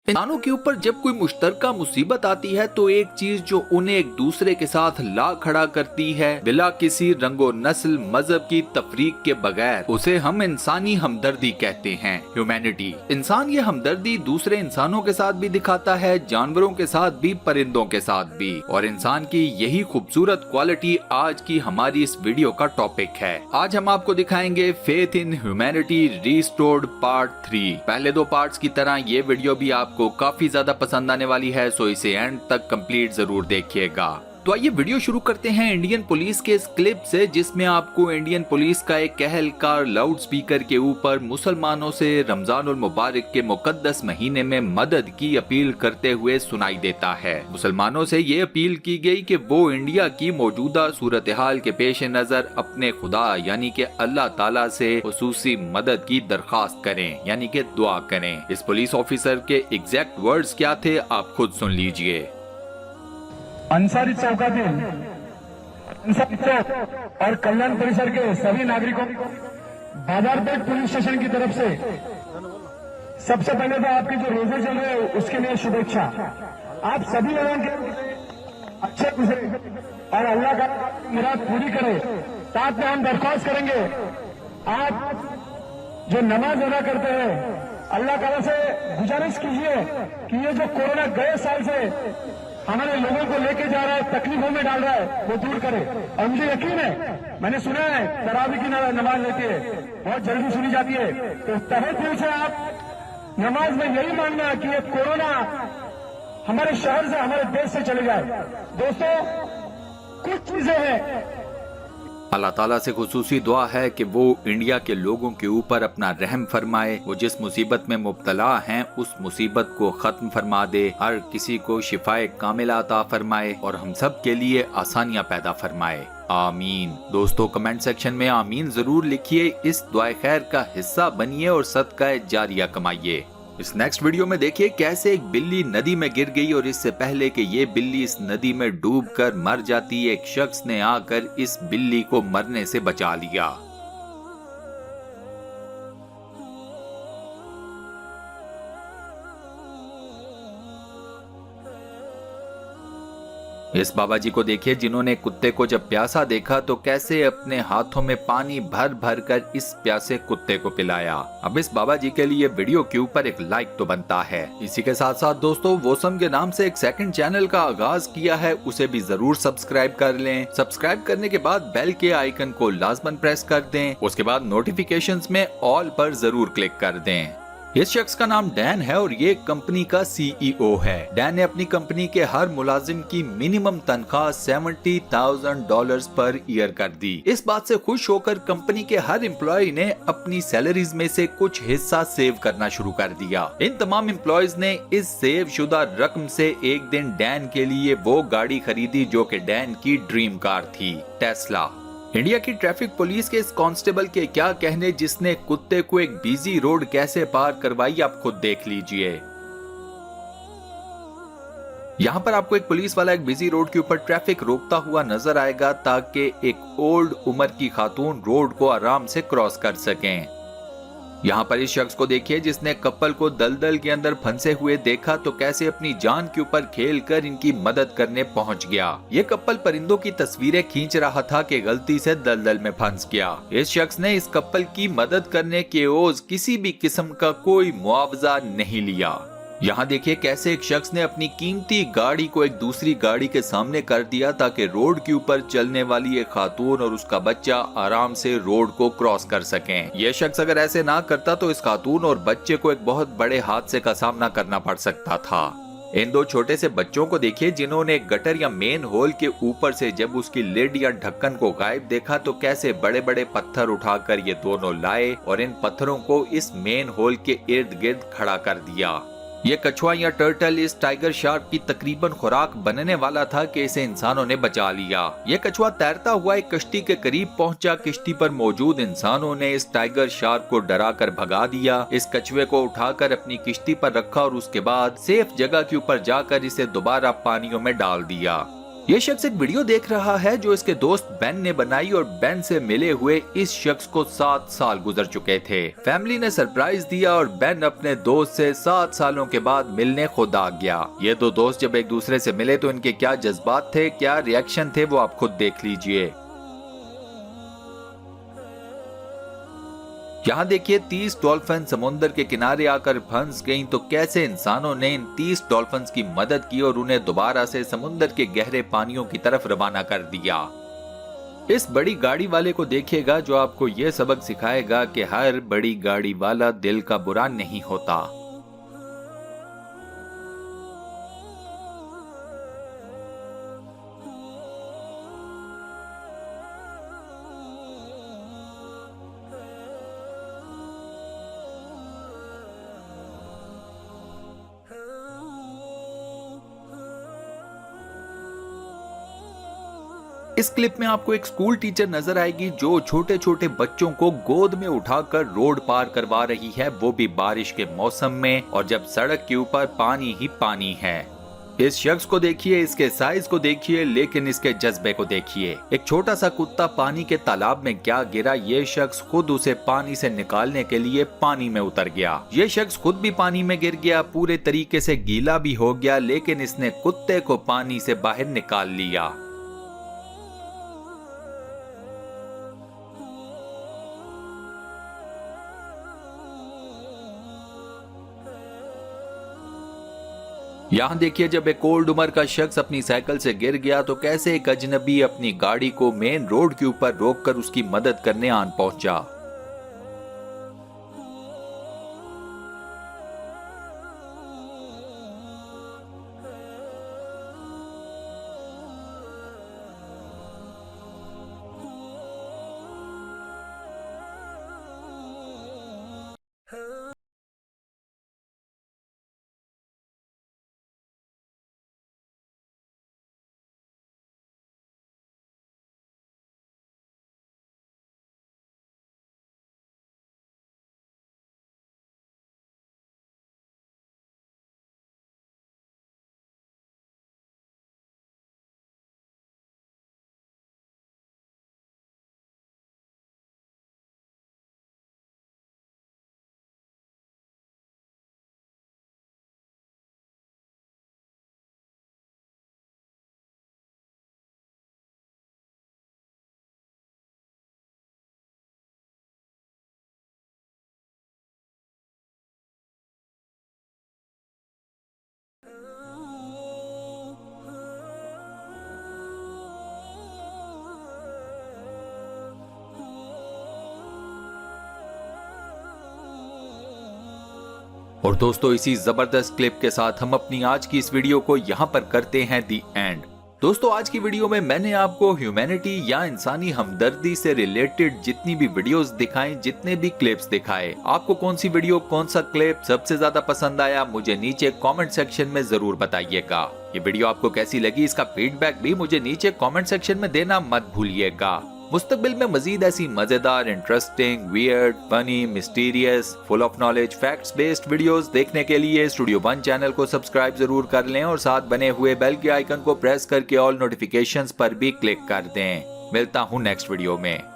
इंसानों के ऊपर जब कोई मुश्तरका मुसीबत आती है तो एक चीज जो उन्हें एक दूसरे के साथ ला खड़ा करती है बिला किसी रंगो नस्ल मजहब की तफरीक के बगैर, उसे हम इंसानी हमदर्दी कहते हैं। ह्यूमैनिटी। इंसान ये हमदर्दी दूसरे इंसानों के साथ भी दिखाता है, जानवरों के साथ भी, परिंदों के साथ भी। और इंसान की यही खूबसूरत क्वालिटी आज की हमारी इस वीडियो का टॉपिक है। आज हम आपको दिखाएंगे faith in humanity restored part 3। पहले दो पार्ट्स की तरह ये वीडियो भी आपको काफी ज्यादा पसंद आने वाली है, सो इसे एंड तक कंप्लीट जरूर देखिएगा। तो आइए वीडियो शुरू करते हैं इंडियन पुलिस के इस क्लिप से, जिसमें आपको इंडियन पुलिस का एक कहलकार लाउड स्पीकर के ऊपर मुसलमानों से रमजानुल मुबारक के मुकद्दस महीने में मदद की अपील करते हुए सुनाई देता है। मुसलमानों से ये अपील की गई कि वो इंडिया की मौजूदा सूरत हाल के पेश नजर अपने खुदा यानी कि अल्लाह ताला से खुसूसी मदद की दरखास्त करें, यानी कि दुआ करें। इस पुलिस ऑफिसर के एग्जैक्ट वर्ड्स क्या थे आप खुद सुन लीजिए। अंसारी चौकातील अंसारी चौक और कल्याण परिसर के सभी नागरिकों को बाजारपेट पुलिस स्टेशन की तरफ से सबसे पहले तो आपके जो रोजे चल रहे हैं उसके लिए शुभेच्छा। आप सभी लोगों के अच्छे गुजरे और अल्लाह का मुराद पूरी करे। साथ में हम दरख्वास्त करेंगे, आप जो नमाज अदा करते हैं अल्लाह ताला से गुजारिश कीजिए कि ये जो कोरोना गए साल से हमारे लोगों को लेके जा रहा है, तकलीफों में डाल रहा है, वो दूर करे। और मुझे यकीन है, मैंने सुना है तरावी की नमाज लेती है, बहुत जल्दी सुनी जाती है, तो तहे दिल से आप नमाज में यही मानना कि ये कोरोना हमारे शहर से, हमारे देश से चले जाए। दोस्तों, कुछ चीजें हैं, अल्लाह ताला से खुसूसी दुआ है कि वो इंडिया के लोगों के ऊपर अपना रहम फरमाए। वो जिस मुसीबत में मुब्तला हैं उस मुसीबत को खत्म फरमा दे, हर किसी को शिफाए कामिला अता फरमाए और हम सब के लिए आसानियां पैदा फरमाए। आमीन। दोस्तों, कमेंट सेक्शन में आमीन जरूर लिखिए, इस दुआ खैर का हिस्सा बनिए और सदका जारिया कमाइए। इस नेक्स्ट वीडियो में देखिए कैसे एक बिल्ली नदी में गिर गई और इससे पहले कि ये बिल्ली इस नदी में डूबकर मर जाती, एक शख्स ने आकर इस बिल्ली को मरने से बचा लिया। इस बाबा जी को देखिए जिन्होंने कुत्ते को जब प्यासा देखा तो कैसे अपने हाथों में पानी भर भर कर इस प्यासे कुत्ते को पिलाया। अब इस बाबा जी के लिए वीडियो के ऊपर एक लाइक तो बनता है। इसी के साथ साथ दोस्तों, वोसम के नाम से एक सेकंड चैनल का आगाज किया है, उसे भी जरूर सब्सक्राइब कर लें। सब्सक्राइब करने के बाद बेल के आइकन को लाजमन प्रेस कर दें, उसके बाद नोटिफिकेशंस में ऑल पर जरूर क्लिक कर दें। इस शख्स का नाम डैन है और ये कंपनी का सीईओ है। डैन ने अपनी कंपनी के हर मुलाजिम की मिनिमम तनख्वाह $70,000 पर ईयर कर दी। इस बात से खुश होकर कंपनी के हर एम्प्लॉय ने अपनी सैलरीज में से कुछ हिस्सा सेव करना शुरू कर दिया। इन तमाम एम्प्लॉयज ने इस सेव शुदा रकम से एक दिन डैन के लिए वो गाड़ी खरीदी जो कि डैन की ड्रीम कार थी, टेस्ला। इंडिया की ट्रैफिक पुलिस के इस कांस्टेबल के क्या कहने, जिसने कुत्ते को एक बिजी रोड कैसे पार करवाई, आप खुद देख लीजिए। यहाँ पर आपको एक पुलिस वाला एक बिजी रोड के ऊपर ट्रैफिक रोकता हुआ नजर आएगा ताकि एक ओल्ड उम्र की खातून रोड को आराम से क्रॉस कर सकें। यहाँ पर इस शख्स को देखिए जिसने कपल को दलदल के अंदर फंसे हुए देखा तो कैसे अपनी जान के ऊपर खेलकर इनकी मदद करने पहुँच गया। ये कपल परिंदों की तस्वीरें खींच रहा था कि गलती से दलदल में फंस गया। इस शख्स ने इस कपल की मदद करने के एवज किसी भी किस्म का कोई मुआवजा नहीं लिया। यहाँ देखिए कैसे एक शख्स ने अपनी कीमती गाड़ी को एक दूसरी गाड़ी के सामने कर दिया ताकि रोड के ऊपर चलने वाली एक खातून और उसका बच्चा आराम से रोड को क्रॉस कर सकें। यह शख्स अगर ऐसे ना करता तो इस खातून और बच्चे को एक बहुत बड़े हादसे का सामना करना पड़ सकता था। इन दो छोटे से बच्चों को देखिए जिन्होंने गटर या मेन होल के ऊपर से जब उसकी लिड या ढक्कन को गायब देखा तो कैसे बड़े बड़े पत्थर उठाकर ये दोनों लाए और इन पत्थरों को इस मेन होल के इर्द गिर्द खड़ा कर दिया। ये कछुआ या टर्टल इस टाइगर शार्क की तकरीबन खुराक बनने वाला था कि इसे इंसानों ने बचा लिया। ये कछुआ तैरता हुआ एक कश्ती के करीब पहुंचा। कश्ती पर मौजूद इंसानों ने इस टाइगर शार्क को डराकर भगा दिया। इस कछुए को उठाकर अपनी किश्ती पर रखा और उसके बाद सेफ जगह के ऊपर जाकर इसे दोबारा पानियों में डाल दिया। ये शख्स एक वीडियो देख रहा है जो इसके दोस्त बेन ने बनाई और बेन से मिले हुए इस शख्स को 7 साल गुजर चुके थे। फैमिली ने सरप्राइज दिया और बेन अपने दोस्त से 7 सालों के बाद मिलने खुद आ गया। ये दो दोस्त जब एक दूसरे से मिले तो इनके क्या जज्बात थे, क्या रिएक्शन थे, वो आप खुद देख लीजिए। यहाँ देखिए 30 डॉल्फिन समुद्र के किनारे आकर फंस गईं, तो कैसे इंसानों ने इन 30 डॉल्फिन्स की मदद की और उन्हें दोबारा से समुद्र के गहरे पानियों की तरफ रवाना कर दिया। इस बड़ी गाड़ी वाले को देखिएगा जो आपको यह सबक सिखाएगा कि हर बड़ी गाड़ी वाला दिल का बुरा नहीं होता। इस क्लिप में आपको एक स्कूल टीचर नजर आएगी जो छोटे छोटे बच्चों को गोद में उठाकर रोड पार करवा रही है, वो भी बारिश के मौसम में, और जब सड़क के ऊपर पानी ही पानी है। इस शख्स को देखिए, इसके साइज को देखिए, लेकिन इसके जज्बे को देखिए। एक छोटा सा कुत्ता पानी के तालाब में क्या गिरा, ये शख्स खुद उसे पानी से निकालने के लिए पानी में उतर गया। ये शख्स खुद भी पानी में गिर गया, पूरे तरीके से गीला भी हो गया, लेकिन इसने कुत्ते को पानी से बाहर निकाल लिया। यहाँ देखिए जब एक ओल्ड उम्र का शख्स अपनी साइकिल से गिर गया तो कैसे एक अजनबी अपनी गाड़ी को मेन रोड के ऊपर रोककर उसकी मदद करने आन पहुंचा। और दोस्तों इसी जबरदस्त क्लिप के साथ हम अपनी आज की इस वीडियो को यहाँ पर करते हैं दी एंड। दोस्तों आज की वीडियो में मैंने आपको ह्यूमैनिटी या इंसानी हमदर्दी से रिलेटेड जितनी भी वीडियोस दिखाएं, जितने भी क्लिप्स दिखाए, आपको कौन सी वीडियो, कौन सा क्लिप सबसे ज्यादा पसंद आया मुझे नीचे कमेंट सेक्शन में जरूर बताइएगा। ये वीडियो आपको कैसी लगी इसका फीडबैक भी मुझे नीचे कमेंट सेक्शन में देना मत भूलिएगा। मुस्तकबिल में मजीद ऐसी मजेदार, interesting, weird, funny, mysterious, full of knowledge, facts based videos देखने के लिए स्टूडियो 1 चैनल को सब्सक्राइब जरूर कर लें और साथ बने हुए बेल के आइकन को प्रेस करके ऑल नोटिफिकेशंस पर भी क्लिक कर दें। मिलता हूं नेक्स्ट वीडियो में।